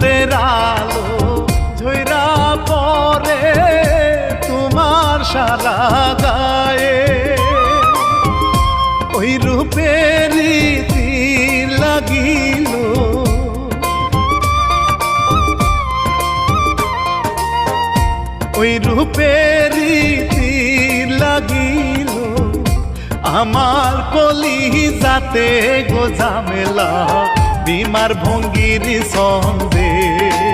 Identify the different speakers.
Speaker 1: চাঁদের আলো ঝইরা পরে তোমার সারা গায়ে, ওই রূপেরই তীর লাগিল, ওই রূপেরই তীর লাগিল আমার কলিজাতে গো ঝামেলা বিমার ভঙ্গির সন্দেহ।